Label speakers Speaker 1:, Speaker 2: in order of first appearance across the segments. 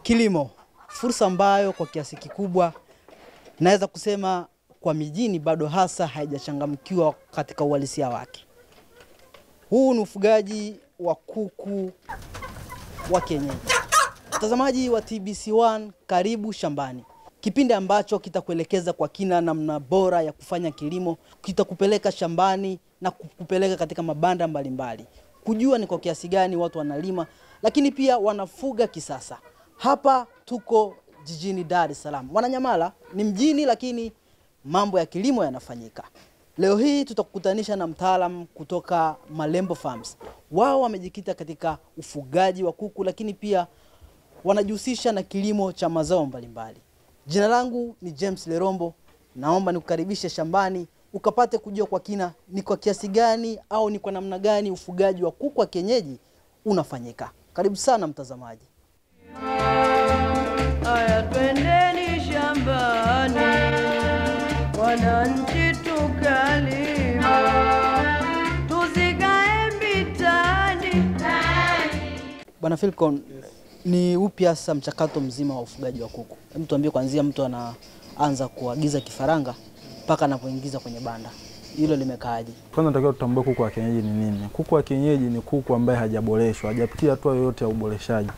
Speaker 1: Kilimo, fursa ambayo kwa kiasi kikubwa naweza kusema kwa mijini bado hasa haijachangamkiwa katika uhalisia wake. Huu ni ufugaji wa kuku wa kienyeji. Mtazamaji wa TBC1, karibu shambani. Kipindi ambacho kitakuelekeza kwa kina namna bora ya kufanya kilimo, kitakupeleka shambani na kukupeleka katika mabanda mbalimbali. Kujua ni kwa kiasi gani watu wanalima, lakini pia wanafuga kisasa. Hapa tuko jijini Dar es Salaam. Mwananyamala ni mjini lakini mambo ya kilimo yanafanyika. Leo hii tutakukutanisha na mtaalamu kutoka Malembo Farms. Wao wamejikita katika ufugaji wa kuku lakini pia wanajihusisha na kilimo cha mazao mbalimbali. Jina langu ni James Lerombo. Naomba nikukaribishe shambani ukapate kujua kwa kina ni kwa kiasi gani au ni kwa namna gani ufugaji wa kuku wa kienyeji unafanyika. Karibu sana mtazamaji.
Speaker 2: Aya, twendeni shambani, wananchi tukalima, tusikae mitani.
Speaker 1: Bwana Philcon, ni upi hasa mchakato mzima wa ufugaji wa kuku? Hebu tuambie kuanzia mtu anaanza kuagiza kifaranga mpaka anapoingiza kwenye banda. Hilo limekaaje?
Speaker 3: Kwanza nataka tutambue kuku wa kienyeji ni nini. Kuku wa kienyeji ni kuku ambaye hajaboreshwa, hajapitia hatua yoyote ya uboreshaji.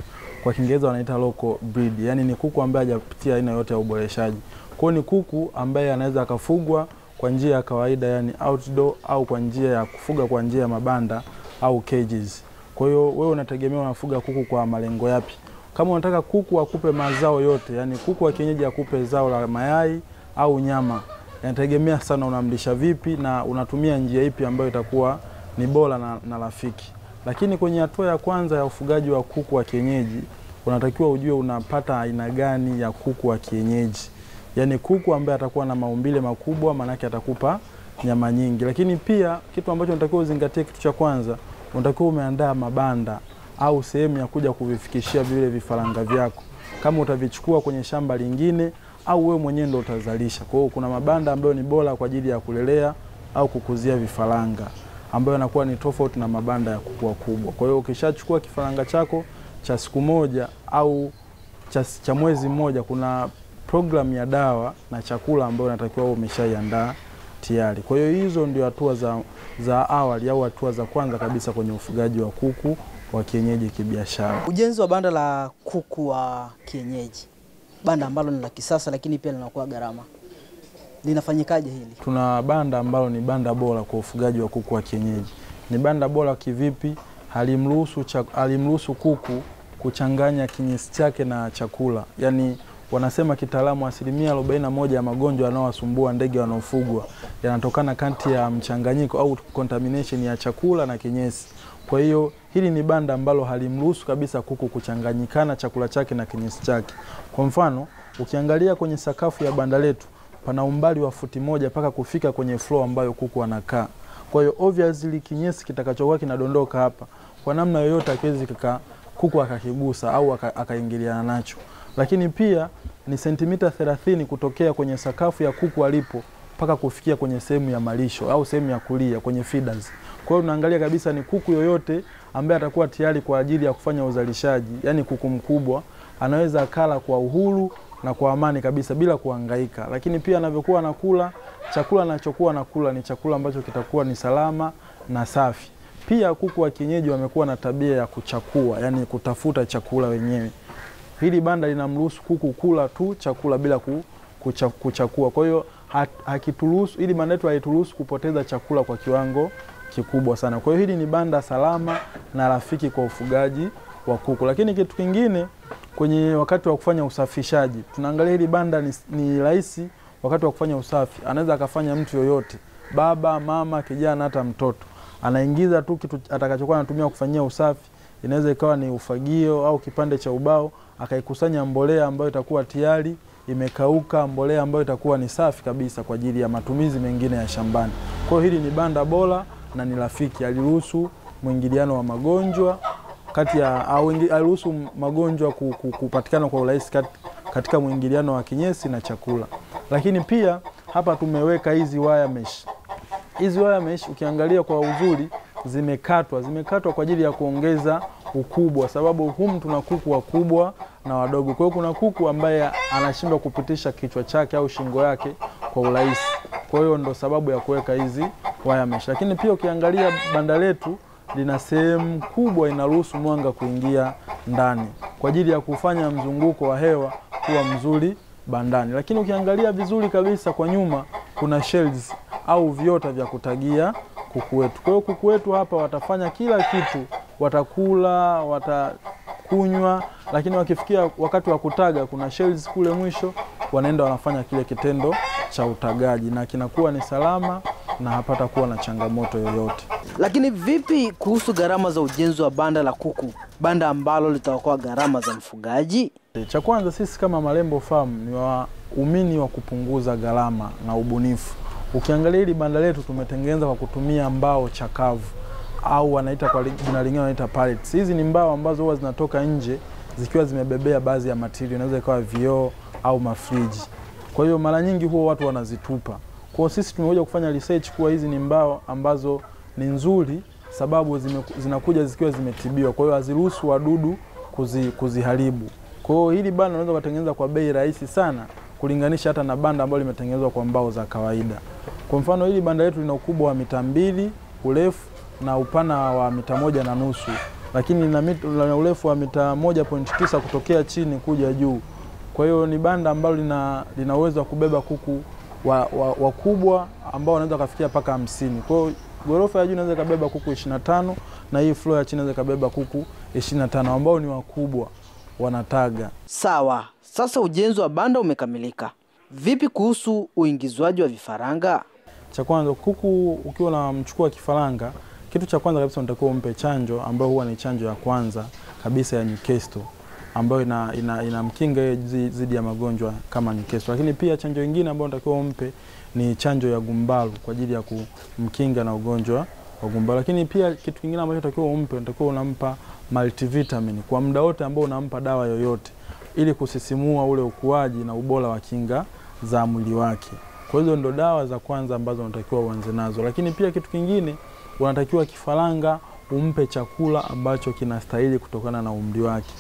Speaker 3: Kwa Kiingereza wanaita local breed, yani ni kuku ambaye hajapitia aina yoyote ya uboreshaji. Kwa hiyo ni kuku ambaye anaweza akafugwa kwa njia ya kawaida, yani outdoor, au kwa njia ya kufuga kwa njia ya mabanda au cages. Kwa hiyo wewe unategemea unafuga kuku kwa malengo yapi? Kama unataka kuku akupe mazao yote, yani kuku wa kienyeji akupe zao la mayai au nyama, inategemea sana unamlisha vipi na unatumia njia ipi ambayo itakuwa ni bora na rafiki. Lakini kwenye hatua ya kwanza ya ufugaji wa kuku wa kienyeji, unatakiwa ujue unapata aina gani ya kuku wa kienyeji. Yani kuku ambaye atakuwa na maumbile makubwa, maana yake atakupa nyama nyingi. Lakini pia kitu ambacho unatakiwa uzingatie, kitu cha kwanza, unatakiwa umeandaa mabanda au sehemu ya kuja kuvifikishia vile vifaranga vyako. Kama utavichukua kwenye shamba lingine au wewe mwenyewe ndio utazalisha. Kwa hiyo kuna mabanda ambayo ni bora kwa ajili ya kulelea au kukuzia vifaranga, ambayo yanakuwa ni tofauti na mabanda ya kuku wakubwa. Kwa hiyo ukishachukua kifaranga chako cha siku moja au cha mwezi mmoja, kuna program ya dawa na chakula ambayo unatakiwa umeshaiandaa tayari. Kwa hiyo hizo ndio hatua za awali au hatua za kwanza kabisa kwenye ufugaji wa kuku wa kienyeji kibiashara.
Speaker 1: Ujenzi wa banda la kuku wa kienyeji, banda ambalo ni la kisasa lakini pia linakuwa gharama, linafanyikaje hili?
Speaker 3: Tuna banda ambalo ni banda bora kwa ufugaji wa kuku wa kienyeji. Ni banda bora kivipi? Halimruhusu kuku kuchanganya kinyesi chake na chakula. Yani wanasema kitaalamu 41% ya magonjwa yanayowasumbua ndege wanaofugwa yanatokana kati ya mchanganyiko au contamination ya chakula na kinyesi. Kwa hiyo hili ni banda ambalo halimruhusu kabisa kuku kuchanganyikana chakula chake na kinyesi chake. Kwa mfano, ukiangalia kwenye sakafu ya banda letu, pana umbali wa futi 1 mpaka kufika kwenye floor ambayo kuku anakaa. Kwa hiyo obviously kinyesi kitakachokuwa kinadondoka hapa, kwa namna yoyote hakiwezi kuku akakigusa au akaingiliana nacho. Lakini pia ni sentimita 30 kutokea kwenye sakafu ya kuku alipo mpaka kufikia kwenye sehemu ya malisho au sehemu ya kulia kwenye feeders. Kwa hiyo tunaangalia kabisa ni kuku yoyote ambaye atakuwa tayari kwa ajili ya kufanya uzalishaji, yani kuku mkubwa, anaweza akala kwa uhuru na kwa amani kabisa bila kuhangaika. Lakini pia anavyokuwa anakula, chakula anachokuwa anakula ni chakula ambacho kitakuwa ni salama na safi. Pia kuku wa kienyeji wamekuwa na tabia ya kuchakua, yani kutafuta chakula wenyewe. Hili banda linamruhusu kuku kula tu chakula bila kuchakua. Kwa hiyo hakituruhusu, ili banda letu haituruhusu kupoteza chakula kwa kiwango kikubwa sana. Kwa hiyo hili ni banda salama na rafiki kwa ufugaji wa kuku. Lakini kitu kingine, kwenye wakati wa kufanya usafishaji, tunaangalia hili banda ni rahisi wakati wa kufanya usafi. Anaweza akafanya mtu yoyote, baba, mama, kijana, hata mtoto. Anaingiza tu kitu atakachokuwa anatumia kufanyia usafi. Inaweza ikawa ni ufagio au kipande cha ubao, akaikusanya mbolea ambayo itakuwa tayari imekauka, mbolea ambayo itakuwa ni safi kabisa kwa ajili ya matumizi mengine ya shambani. Kwa hiyo hili ni banda bora na ni rafiki, aliruhusu mwingiliano wa magonjwa aliruhusu magonjwa kupatikana kwa urahisi katika mwingiliano wa kinyesi na chakula. Lakini pia hapa tumeweka hizi wire mesh. Hizi wire mesh ukiangalia kwa uzuri zimekatwa kwa ajili ya kuongeza ukubwa, sababu humu tuna kuku wakubwa na wadogo. Kwa hiyo kuna kuku ambaye anashindwa kupitisha kichwa chake au shingo yake kwa urahisi. Kwa hiyo ndo sababu ya kuweka hizi wire mesh. Lakini pia ukiangalia banda letu lina sehemu kubwa inaruhusu mwanga kuingia ndani kwa ajili ya kufanya mzunguko wa hewa kuwa mzuri bandani. Lakini ukiangalia vizuri kabisa kwa nyuma kuna shells au viota vya kutagia kuku wetu. Kwa hiyo kuku wetu hapa watafanya kila kitu, watakula, watakunywa, lakini wakifikia wakati wa kutaga kuna shells kule mwisho wanaenda wanafanya kile kitendo cha utagaji na kinakuwa ni salama na hapata kuwa na changamoto yoyote.
Speaker 1: Lakini vipi kuhusu gharama za ujenzi wa banda la kuku, banda ambalo litaokoa gharama za mfugaji?
Speaker 3: Cha kwanza sisi kama Malembo Farm ni waumini wa kupunguza gharama na ubunifu. Ukiangalia hili banda letu tumetengeneza kwa kutumia mbao chakavu au wanaita kwa jina lingine wanaita pallets. Hizi ni mbao ambazo huwa zinatoka nje zikiwa zimebebea baadhi ya material, inaweza ikawa vioo au mafriji. Kwa hiyo mara nyingi huwa watu wanazitupa. Kwa hiyo sisi tumekuja kufanya research kuwa hizi ni mbao ambazo ni nzuri sababu zinakuja zikiwa zimetibiwa. Kwa hiyo haziruhusu wadudu kuziharibu. Kwa hiyo hili banda unaweza kutengeneza kwa bei rahisi sana kulinganisha hata na banda ambalo limetengenezwa kwa mbao za kawaida. Kwa mfano hili banda letu lina ukubwa wa mita 2 urefu na upana wa mita 1.5, lakini lina urefu wa mita 1.9 kutokea chini kuja juu. Kwa hiyo ni banda ambalo lina uwezo wa kubeba kuku wakubwa ambao wanaweza kufikia mpaka 50. Kwa hiyo ghorofa ya juu inaweza kubeba kuku 25 na hii floor ya chini inaweza kubeba kuku 25 ambao ni wakubwa wanataga.
Speaker 1: Sawa, sasa ujenzi wa banda umekamilika. Vipi kuhusu uingizwaji wa vifaranga?
Speaker 3: Cha kwanza, kuku ukiwa unamchukua kifaranga, kitu cha kwanza kabisa unatakiwa umpe chanjo ambayo huwa ni chanjo ya kwanza kabisa ya Newcastle ambayo inamkinga yeye dhidi ya magonjwa kama Newcastle. Lakini pia chanjo nyingine ambayo unatakiwa umpe ni chanjo ya gumbaru kwa ajili ya kumkinga na ugonjwa wa gumbaru. Lakini pia kitu kingine ambacho unatakiwa umpe, unatakiwa unampa multivitamin kwa muda wote ambao unampa dawa yoyote ili kusisimua ule ukuaji na ubora wa kinga za mwili wake. Kwa hiyo ndo dawa za kwanza ambazo unatakiwa uanze nazo. Lakini pia kitu kingine unatakiwa kifaranga umpe chakula ambacho kinastahili kutokana na umri wake.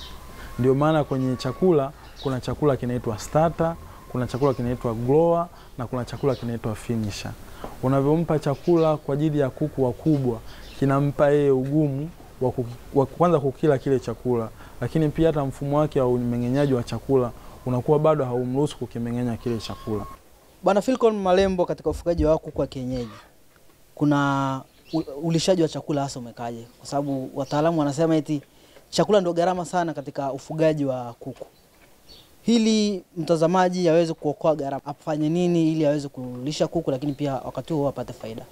Speaker 3: Ndio maana kwenye chakula kuna chakula kinaitwa starter, kuna chakula kinaitwa grower na kuna chakula kinaitwa finisher. Unavyompa chakula kwa ajili ya kuku wakubwa kinampa yeye ugumu wa kwanza kukila kile chakula, lakini pia hata mfumo wake wa umeng'enyaji wa chakula unakuwa bado haumruhusu kukimeng'enya kile chakula.
Speaker 1: Bwana Philcon Malembo, katika ufugaji wa kuku wa kienyeji kuna ulishaji wa chakula hasa umekaje? Kwa sababu wataalamu wanasema eti chakula ndio gharama sana katika ufugaji wa kuku. Hili mtazamaji aweze kuokoa gharama, afanye nini ili aweze kulisha kuku lakini pia wakati huo apate faida?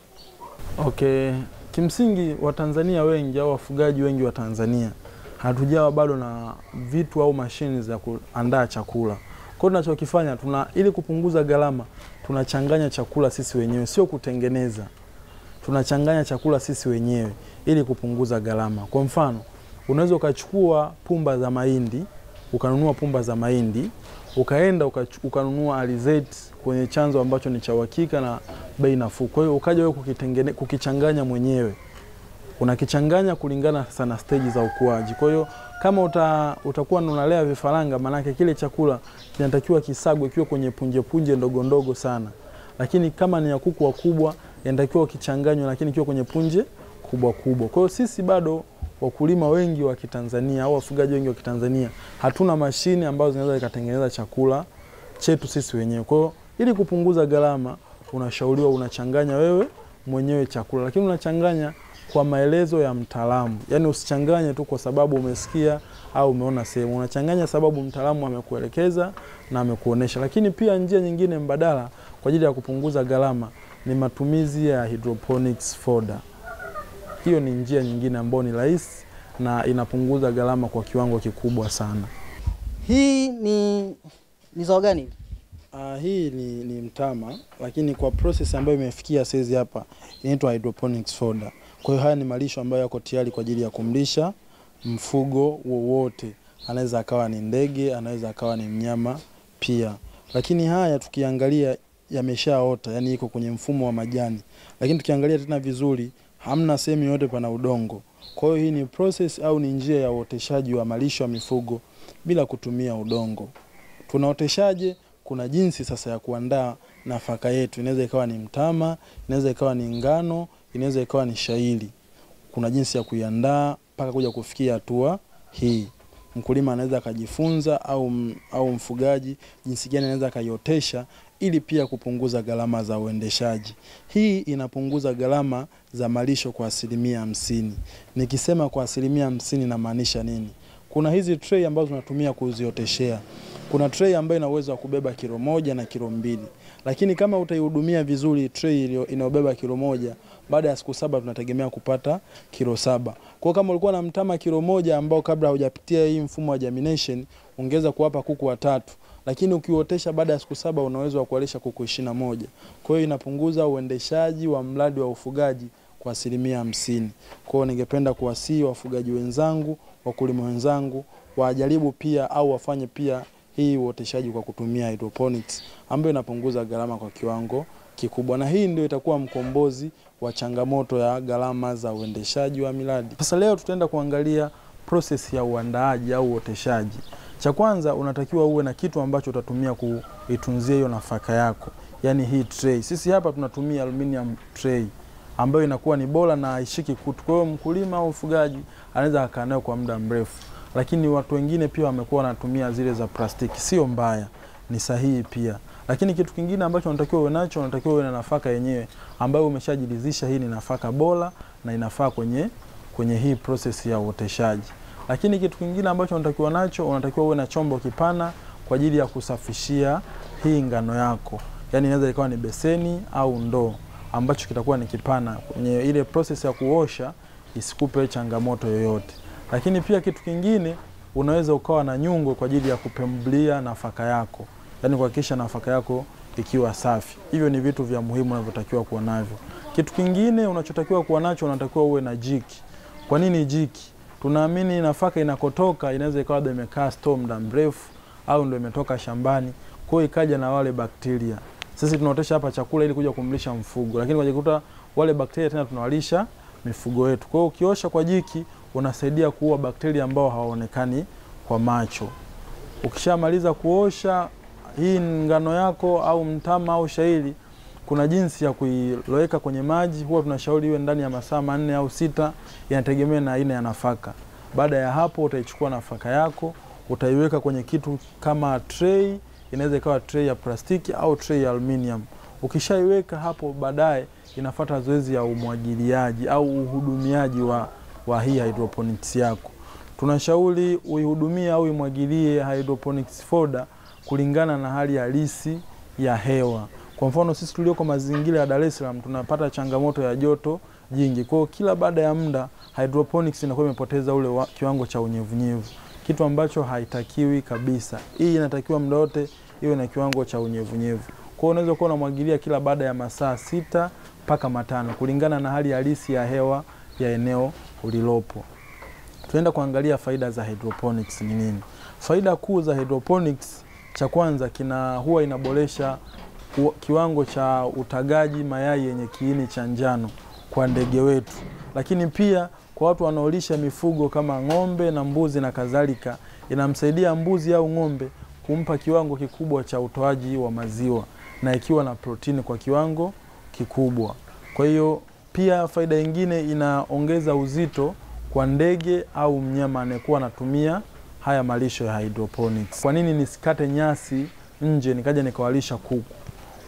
Speaker 3: Okay, kimsingi Watanzania wengi au wafugaji wengi wa Tanzania hatujawa bado na vitu au mashine za kuandaa chakula. Kwa hiyo tunachokifanya ili kupunguza gharama tunachanganya chakula sisi wenyewe, sio kutengeneza. Tunachanganya chakula sisi wenyewe ili kupunguza gharama. Kwa mfano, unaweza ukachukua pumba za mahindi, ukanunua pumba za mahindi, ukaenda ukanunua alizeti kwenye chanzo ambacho ni cha uhakika na bei nafuu. Kwa hiyo ukaja wewe kukichanganya mwenyewe. Unakichanganya kulingana sana stage za ukuaji. Kwa hiyo kama utakuwa unalea vifaranga, manake kile chakula kinatakiwa kisagwe kiwe kwenye punje ndogo ndogo sana. Lakini kama ni ya kuku wakubwa inatakiwa kichanganywe lakini kiwe kwenye punje kubwa kubwa. Kwa hiyo sisi bado wakulima wengi wa Kitanzania au wafugaji wengi wa Kitanzania hatuna mashine ambazo zinaweza kutengeneza chakula chetu sisi wenyewe. Kwa hiyo ili kupunguza gharama unashauriwa unachanganya wewe mwenyewe chakula, lakini unachanganya kwa maelezo ya mtaalamu. Yaani usichanganye tu kwa sababu umesikia au umeona sehemu. Unachanganya sababu mtaalamu amekuelekeza na amekuonesha. Lakini pia njia nyingine mbadala kwa ajili ya kupunguza gharama ni matumizi ya hydroponics fodder. Hiyo ni njia nyingine ambayo ni rahisi na inapunguza gharama kwa kiwango kikubwa sana.
Speaker 1: Hii ni zao gani?
Speaker 3: Hii ni mtama, lakini kwa process ambayo imefikia saizi hapa inaitwa hydroponics fodder. Kwa hiyo haya ni malisho ambayo yako tayari kwa ajili ya kumlisha mfugo wowote. Anaweza akawa ni ndege, anaweza akawa ni mnyama pia. Lakini haya tukiangalia yameshaota, yani iko kwenye mfumo wa majani. Lakini tukiangalia tena vizuri hamna sehemu yote pana udongo. Kwa hiyo hii ni process au ni njia ya uoteshaji wa malisho ya mifugo bila kutumia udongo. Tunaoteshaje? Kuna jinsi sasa ya kuandaa nafaka yetu. Inaweza ikawa ni mtama, inaweza ikawa ni ngano, inaweza ikawa ni shayiri. Kuna jinsi ya kuiandaa mpaka kuja kufikia hatua hii. Mkulima anaweza akajifunza au mfugaji jinsi gani anaweza kaiotesha ili pia kupunguza gharama za uendeshaji. Hii inapunguza gharama za malisho kwa 50%. Nikisema kwa 50% namaanisha nini? Kuna hizi tray ambazo tunatumia kuzioteshea. Kuna tray ambayo ina uwezo wa kubeba kilo 1 na kilo 2. Lakini kama utaihudumia vizuri tray inayobeba kilo 1, baada ya siku 7 tunategemea kupata kilo 7. Kwa kama ulikuwa na mtama kilo 1 ambao kabla hujapitia hii mfumo wa germination ungeweza kuwapa kuku 3, lakini ukiotesha baada ya siku 7 unaweza kuwalisha kuku 21. Kwa hiyo inapunguza uendeshaji wa mradi wa ufugaji kwa 50%. Kwa hiyo ningependa kuwasihi wafugaji wenzangu, wakulima wenzangu wajaribu pia au wafanye pia hii uoteshaji kwa kutumia hydroponics ambayo inapunguza gharama kwa kiwango kikubwa, na hii ndio itakuwa mkombozi wa changamoto ya gharama za uendeshaji wa miradi. Sasa leo tutaenda kuangalia process ya uandaaji au uoteshaji. Cha kwanza unatakiwa uwe na kitu ambacho utatumia kuitunzia hiyo nafaka yako. Yaani hii tray. Sisi hapa tunatumia aluminium tray ambayo inakuwa ni bora na haishiki kutu. Kwa hiyo mkulima au mfugaji anaweza akaa nayo kwa muda mrefu. Lakini watu wengine pia wamekuwa wanatumia zile za plastiki. Sio mbaya, ni sahihi pia. Lakini kitu kingine ambacho unatakiwa uwe nacho, unatakiwa uwe na nafaka yenyewe ambayo umeshajiridhisha hii ni nafaka bora na inafaa kwenye hii process ya uoteshaji. Lakini kitu kingine ambacho unatakiwa nacho, unatakiwa uwe na chombo kipana kwa ajili ya kusafishia hii ngano yako. Yaani inaweza ikawa ni beseni au ndoo ambacho kitakuwa ni kipana kwenye ile process ya kuosha isikupe changamoto yoyote. Lakini pia kitu kingine unaweza ukawa na nyungo kwa ajili ya kupembulia nafaka yako. Yaani kuhakikisha nafaka yako ikiwa safi. Hivyo ni vitu vya muhimu unavyotakiwa kuwa navyo. Kitu kingine unachotakiwa kuwa nacho, unatakiwa uwe na jiki. Kwa nini jiki? Tunaamini nafaka inakotoka inaweza ikawa bado imekaa store muda mrefu au ndio imetoka shambani, kwa hiyo ikaja na wale bakteria. Sisi tunaotesha hapa chakula ili kuja kumlisha mfugo, lakini unajikuta wale bakteria tena tunawalisha mifugo yetu. Kwa hiyo ukiosha kwa jiki unasaidia kuua bakteria ambao hawaonekani kwa macho. Ukishamaliza kuosha hii ngano yako au mtama au shayiri, kuna jinsi ya kuiloweka kwenye maji. Huwa tunashauri iwe ndani ya masaa 4 au 6, inategemea na aina ya nafaka. Baada ya hapo utaichukua nafaka yako, utaiweka kwenye kitu kama tray, inaweza ikawa tray ya plastiki au tray ya aluminium. Ukishaiweka hapo, baadaye inafuata zoezi ya umwagiliaji au uhudumiaji wa hii hydroponics yako. Tunashauri uihudumie au imwagilie hydroponics folder kulingana na hali halisi ya hewa. Kwa mfano sisi tulioko mazingira ya Dar es Salaam tunapata changamoto ya joto jingi. Kwa hiyo kila baada ya muda hydroponics inakuwa imepoteza ule kiwango cha unyevunyevu, kitu ambacho haitakiwi kabisa. Hii inatakiwa muda wote iwe na kiwango cha unyevunyevu. Kwa hiyo unaweza kuwa unamwagilia kila baada ya masaa 6 mpaka 5 kulingana na hali halisi ya hewa ya eneo ulilopo. Tunaenda kuangalia faida za hydroponics ni nini. Faida kuu za hydroponics, cha kwanza huwa inaboresha kiwango cha utagaji mayai yenye kiini cha njano kwa ndege wetu. Lakini pia kwa watu wanaolisha mifugo kama ng'ombe na mbuzi na kadhalika, inamsaidia mbuzi au ng'ombe kumpa kiwango kikubwa cha utoaji wa maziwa na ikiwa na protini kwa kiwango kikubwa. Kwa hiyo pia faida nyingine, inaongeza uzito kwa ndege au mnyama anayekuwa anatumia haya malisho ya hydroponics. Kwa nini nisikate nyasi nje nikaja nikawalisha kuku?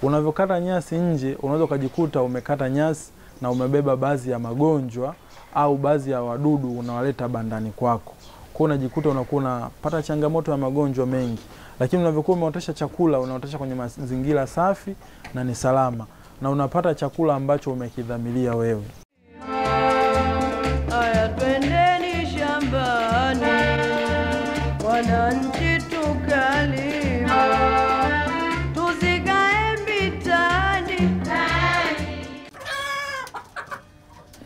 Speaker 3: Unavyokata nyasi nje, unaweza kujikuta umekata nyasi na umebeba baadhi ya magonjwa au baadhi ya wadudu unawaleta bandani kwako. Kwa unajikuta unakuwa unapata changamoto ya magonjwa mengi. Lakini unavyokuwa umeotesha chakula, unaotesha kwenye mazingira safi na ni salama, na unapata chakula ambacho umekidhamiria wewe.
Speaker 2: Aya, twendeni shambani, wananchi tukalima, tusikae mitaani.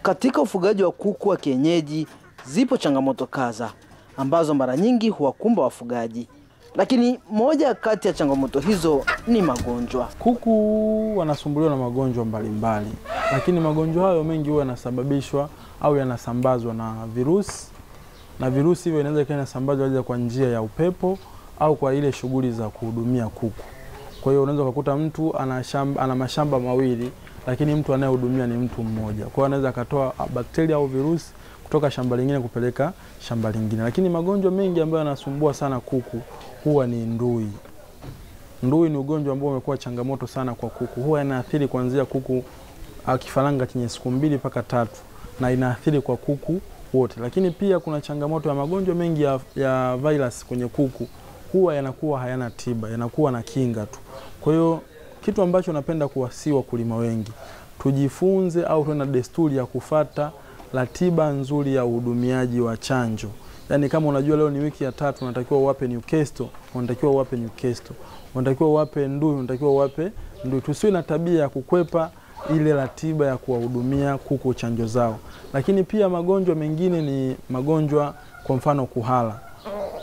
Speaker 1: Katika ufugaji wa kuku wa kienyeji zipo changamoto kadha ambazo mara nyingi huwakumba wafugaji. Lakini moja kati ya changamoto hizo ni magonjwa.
Speaker 3: Kuku wanasumbuliwa na magonjwa mbalimbali. lakini magonjwa hayo mengi huwa yanasababishwa au yanasambazwa na virusi, na virusi hivyo inaweza kuwa inasambazwa aidha kwa njia ya upepo au kwa ile shughuli za kuhudumia kuku. Kwa hiyo unaweza kukuta mtu ana mashamba mawili, lakini mtu anayehudumia ni mtu mmoja. Kwa hiyo anaweza akatoa bakteria au virusi kutoka shamba lingine kupeleka shamba lingine. Lakini magonjwa mengi ambayo yanasumbua sana kuku huwa ni ndui. Ndui ni ugonjwa ambao umekuwa changamoto sana kwa kuku. Huwa inaathiri kuanzia kuku kifaranga chenye siku 2 mpaka 3, na inaathiri kwa kuku wote. Lakini pia kuna changamoto ya magonjwa mengi ya virus kwenye kuku, huwa yanakuwa hayana tiba, yanakuwa na kinga tu. Kwa hiyo kitu ambacho napenda kuwasihi wakulima wengi, tujifunze au tuwe na desturi ya kufata ratiba nzuri ya uhudumiaji wa chanjo. Yaani kama unajua leo ni wiki ya 3, unatakiwa uwape Newcastle, unatakiwa uwape Newcastle. Unatakiwa uwape ndui, unatakiwa uwape ndui. Tusiwe na tabia ya kukwepa ile ratiba ya kuwahudumia kuku chanjo zao. Lakini pia magonjwa mengine ni magonjwa, kwa mfano kuhara,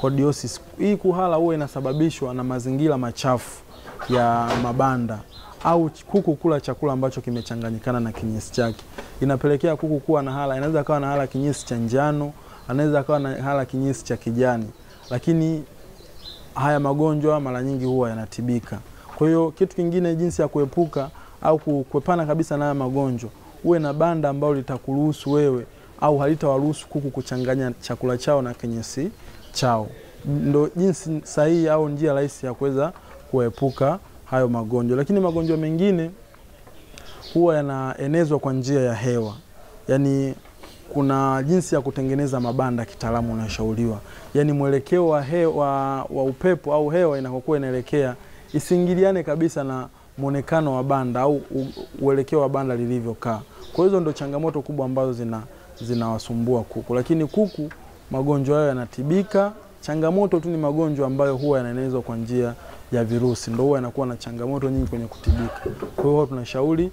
Speaker 3: cordiosis. Hii kuhara huwa inasababishwa na mazingira machafu ya mabanda au kuku kula chakula ambacho kimechanganyikana na kinyesi chake. Inapelekea kuku kuwa na hara. Inaweza kuwa na hara kinyesi cha njano, anaweza kuwa na hara kinyesi cha kijani. Lakini haya magonjwa mara nyingi huwa yanatibika. Kwa hiyo kitu kingine, jinsi ya kuepuka au kuepana kabisa na haya magonjwa, uwe na banda ambalo litakuruhusu wewe au halitawaruhusu kuku kuchanganya chakula chao na kinyesi chao. Ndio jinsi sahihi au njia rahisi ya kuweza kuepuka hayo magonjwa. Lakini magonjwa mengine huwa yanaenezwa kwa njia ya hewa. Yaani kuna jinsi ya kutengeneza mabanda kitaalamu unashauriwa. Yaani mwelekeo wa hewa wa upepo au hewa inakokuwa inaelekea isingiliane kabisa na muonekano wa banda au uelekeo wa banda lilivyokaa. Kwa hizo ndio changamoto kubwa ambazo zinawasumbua kuku. Lakini kuku magonjwa hayo yanatibika. Changamoto tu ni magonjwa ambayo huwa yanaenezwa kwa njia ya virusi, ndio huwa yanakuwa na changamoto nyingi kwenye kutibika. Kwa hiyo tunashauri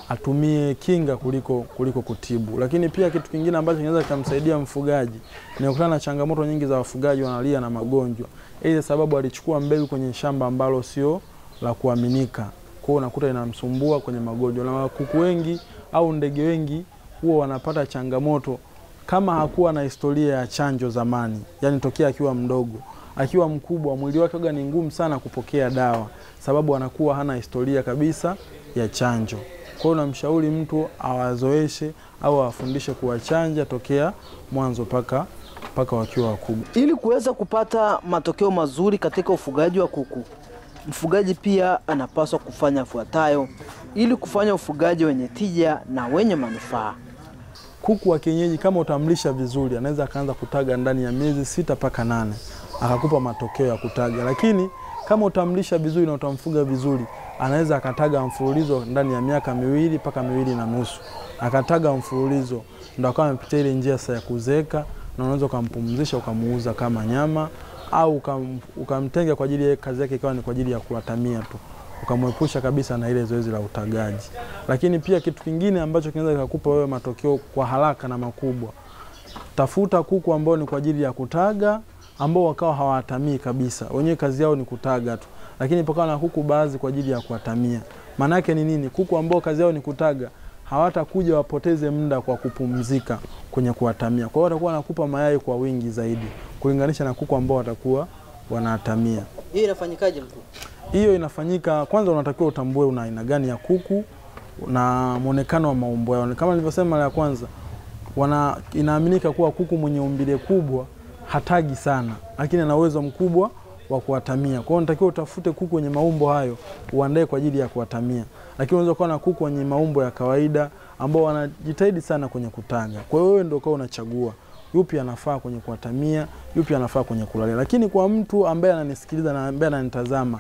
Speaker 3: atumie kinga kuliko kutibu. Lakini pia kitu kingine ambacho kinaweza kumsaidia mfugaji ni kukutana na changamoto nyingi za wafugaji wanalia na magonjwa. Ile sababu alichukua mbegu kwenye shamba ambalo sio la kuaminika. Kwa hiyo unakuta inamsumbua kwenye magonjwa. Na kuku wengi au ndege wengi huwa wanapata changamoto kama hakuwa na historia ya chanjo zamani. Yaani tokea akiwa mdogo, akiwa mkubwa mwili wake ni ngumu sana kupokea dawa, sababu anakuwa hana historia kabisa ya chanjo. Kwa hiyo namshauri mtu awazoeshe au awafundishe kuwachanja tokea mwanzo paka wakiwa wakubwa.
Speaker 1: Ili kuweza kupata matokeo mazuri katika ufugaji wa kuku, mfugaji pia anapaswa kufanya yafuatayo ili kufanya ufugaji wenye tija na wenye manufaa.
Speaker 3: Kuku wa kienyeji kama utamlisha vizuri, anaweza akaanza kutaga ndani ya miezi 6 mpaka 8, akakupa matokeo ya kutaga. Lakini kama utamlisha vizuri na utamfuga vizuri, anaweza akataga mfululizo ndani ya miaka 2 mpaka 2.5. Akataga mfululizo ndio akawa amepitia ile njia ya kuzeeka, na unaweza kumpumzisha ukamuuza kama nyama au ukamtenga kwa ajili ya kazi yake ikawa ni kwa ajili ya kulatamia tu, ukamwepusha kabisa na ile zoezi la utagaji. Lakini pia kitu kingine ambacho kinaweza kukupa wewe matokeo kwa haraka na makubwa, tafuta kuku ambao ni kwa ajili ya kutaga, ambao wakawa hawatamii kabisa, wenyewe kazi yao ni kutaga tu. Lakini pakawa na kuku baadhi kwa ajili ya kuatamia. Maana yake ni nini? Kuku ambao kazi yao ni kutaga hawatakuja wapoteze muda kwa kupumzika kwenye kuatamia. Kwa hiyo watakuwa wanakupa mayai kwa wingi zaidi kulinganisha na kuku ambao watakuwa wanaatamia.
Speaker 1: Hiyo inafanyikaje mkuu?
Speaker 3: Hiyo inafanyika, kwanza unatakiwa utambue una aina gani ya kuku na muonekano wa maumbo yao. Kama nilivyosema mara ya kwanza, inaaminika kuwa kuku mwenye umbile kubwa hatagi sana, lakini ana uwezo mkubwa wa kuatamia. Kwa hiyo unatakiwa utafute kuku wenye maumbo hayo uandae kwa ajili ya kuatamia. Lakini unaweza kuwa na kuku wenye maumbo ya kawaida ambao wanajitahidi sana kwenye kutaga. Kwa hiyo wewe ndio kwa unachagua yupi anafaa kwenye kuatamia, yupi anafaa kwenye kulalia. Lakini kwa mtu ambaye ananisikiliza na ambaye ananitazama,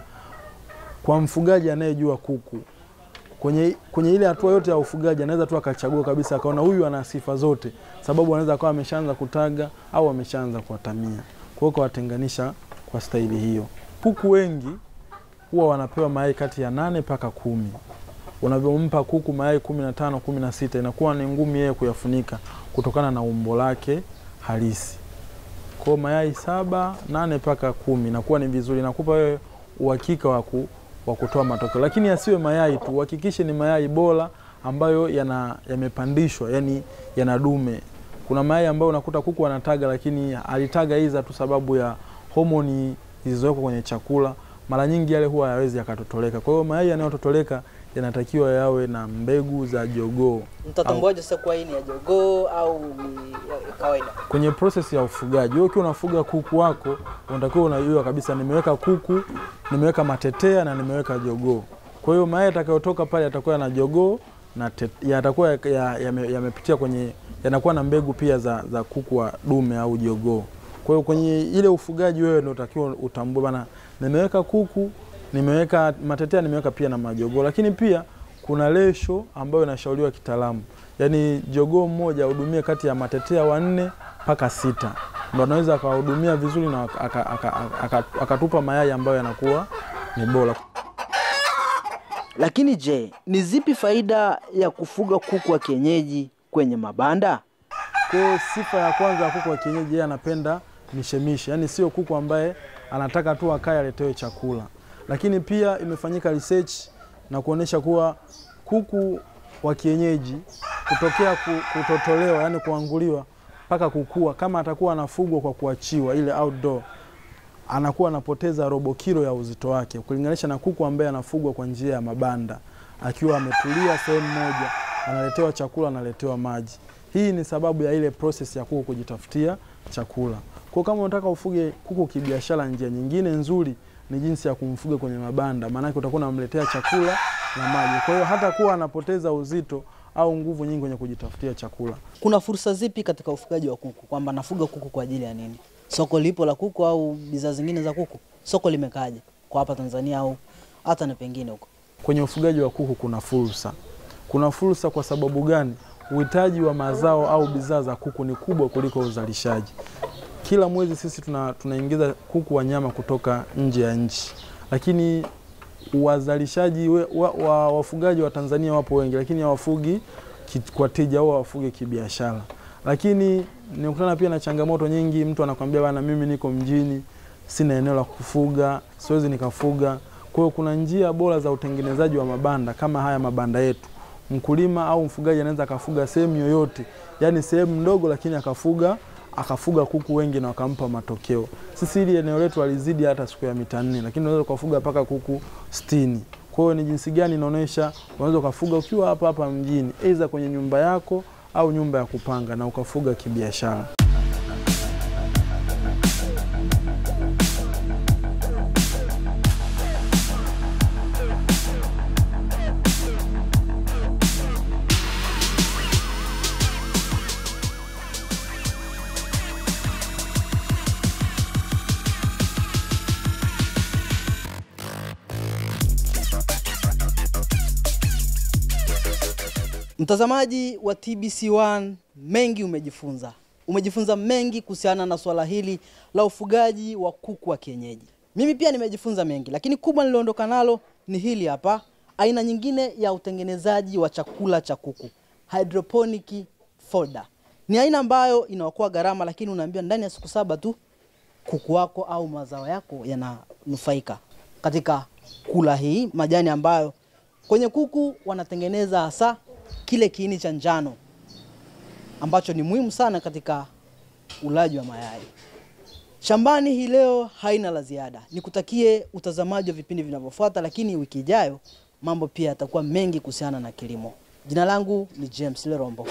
Speaker 3: kwa mfugaji anayejua kuku, kwenye ile hatua yote ya ufugaji anaweza tu akachagua kabisa, akaona huyu ana sifa zote, sababu anaweza akawa ameshaanza kutaga au ameshaanza kuatamia. Kwa hiyo watenganisha kwa staili hiyo. Kuku wengi huwa wanapewa mayai kati ya 8 mpaka 10. Unavyompa kuku mayai 15, 16 inakuwa ni ngumu yeye kuyafunika kutokana na umbo lake halisi. Kwa mayai 7, 8 mpaka 10 inakuwa ni vizuri, nakupa wewe uhakika wa kutoa matokeo. Lakini asiwe mayai tu, uhakikishe ni mayai bora ambayo yamepandishwa, yani yana dume. Kuna mayai ambayo unakuta kuku anataga lakini alitaga hiza tu sababu ya homoni zilizoko kwenye chakula. Mara nyingi yale huwa hayawezi yakatotoleka. Kwa hiyo mayai yanayototoleka yanatakiwa yawe na mbegu za jogoo.
Speaker 1: Mtatambuaje sasa kwa hii ni ya jogoo au ni ya kawaida?
Speaker 3: Kwenye process ya ufugaji, wewe ukiwa unafuga kuku wako, unatakiwa unajua kabisa nimeweka kuku, nimeweka matetea na nimeweka jogoo. Kwa hiyo mayai yatakayotoka pale yatakuwa na jogoo na yatakuwa yamepitia kwenye, yanakuwa na mbegu pia za kuku wa dume au jogoo. Kwa hiyo kwenye ile ufugaji wewe ndio unatakiwa utambue bana, nimeweka kuku, nimeweka matetea, nimeweka pia na majogoo. Lakini pia kuna ratio ambayo inashauriwa kitaalamu. Yaani jogoo mmoja hudumie kati ya matetea 4 mpaka 6. Ndio anaweza akahudumia vizuri na akatupa mayai ambayo yanakuwa ni bora.
Speaker 1: Lakini je, ni zipi faida ya kufuga kuku wa kienyeji kwenye mabanda?
Speaker 3: Kwa sifa ya kwanza ya kuku wa kienyeji, yeye anapenda mishemishe. Yaani sio kuku ambaye anataka tu akae aletewe chakula. Lakini pia imefanyika research na kuonesha kuwa kuku wa kienyeji kutokea kutotolewa, yani kuanguliwa mpaka kukua, kama atakuwa anafugwa kwa kuachiwa ile outdoor, anakuwa anapoteza robo kilo ya uzito wake kulinganisha na kuku ambaye anafugwa kwa njia ya mabanda, akiwa ametulia sehemu moja, analetewa chakula, analetewa maji. Hii ni sababu ya ile process ya kuku kujitafutia chakula. Kwa kama unataka ufuge kuku kibiashara, njia nyingine nzuri ni jinsi ya kumfuga kwenye mabanda, maana yake utakuwa unamletea chakula na maji. Kwa hiyo hata kuwa anapoteza uzito au nguvu nyingi kwenye kujitafutia chakula.
Speaker 1: Kuna fursa zipi katika ufugaji wa kuku? Kwamba nafuga kuku kwa ajili ya nini? Soko lipo la kuku au bidhaa zingine za kuku? Soko limekaaje kwa hapa Tanzania au hata na pengine huko?
Speaker 3: Kwenye ufugaji wa kuku kuna fursa. Kuna fursa kwa sababu gani? Uhitaji wa mazao au bidhaa za kuku ni kubwa kuliko uzalishaji. Kila mwezi sisi tunaingiza kuku wa nyama kutoka nje ya nchi. Lakini wazalishaji wafugaji wa Tanzania wapo wengi, lakini hawafugi kwa tija au hawafugi kibiashara. Lakini nikutana pia na changamoto nyingi. Mtu anakuambia bana, mimi niko mjini, sina eneo la kufuga, siwezi nikafuga. Kwa hiyo kuna njia bora za utengenezaji wa mabanda kama haya mabanda yetu. Mkulima au mfugaji anaweza akafuga sehemu yoyote, yani sehemu ndogo, lakini akafuga kuku wengi na wakampa matokeo. Sisi hili eneo letu alizidi hata siku ya mita 4, lakini unaweza kufuga paka kuku 60. Kwa hiyo ni jinsi gani inaonyesha unaweza kufuga ukiwa hapa mjini, aidha kwenye nyumba yako au nyumba ya kupanga, na ukafuga kibiashara.
Speaker 1: Mtazamaji wa TBC1, mengi umejifunza. Umejifunza mengi kuhusiana na swala hili la ufugaji wa kuku wa kienyeji. Mimi pia nimejifunza mengi, lakini kubwa niliondoka nalo ni hili hapa, aina nyingine ya utengenezaji wa chakula cha kuku, hydroponic fodder. Ni aina ambayo inaokoa gharama, lakini unaambia ndani ya siku 7 tu kuku wako au mazao yako yananufaika katika kula hii majani ambayo kwenye kuku wanatengeneza hasa kile kiini cha njano ambacho ni muhimu sana katika ulaji wa mayai. Shambani hii leo haina la ziada. Nikutakie utazamaji wa vipindi vinavyofuata, lakini wiki ijayo mambo pia yatakuwa mengi kuhusiana na kilimo. Jina langu ni James Lerombo.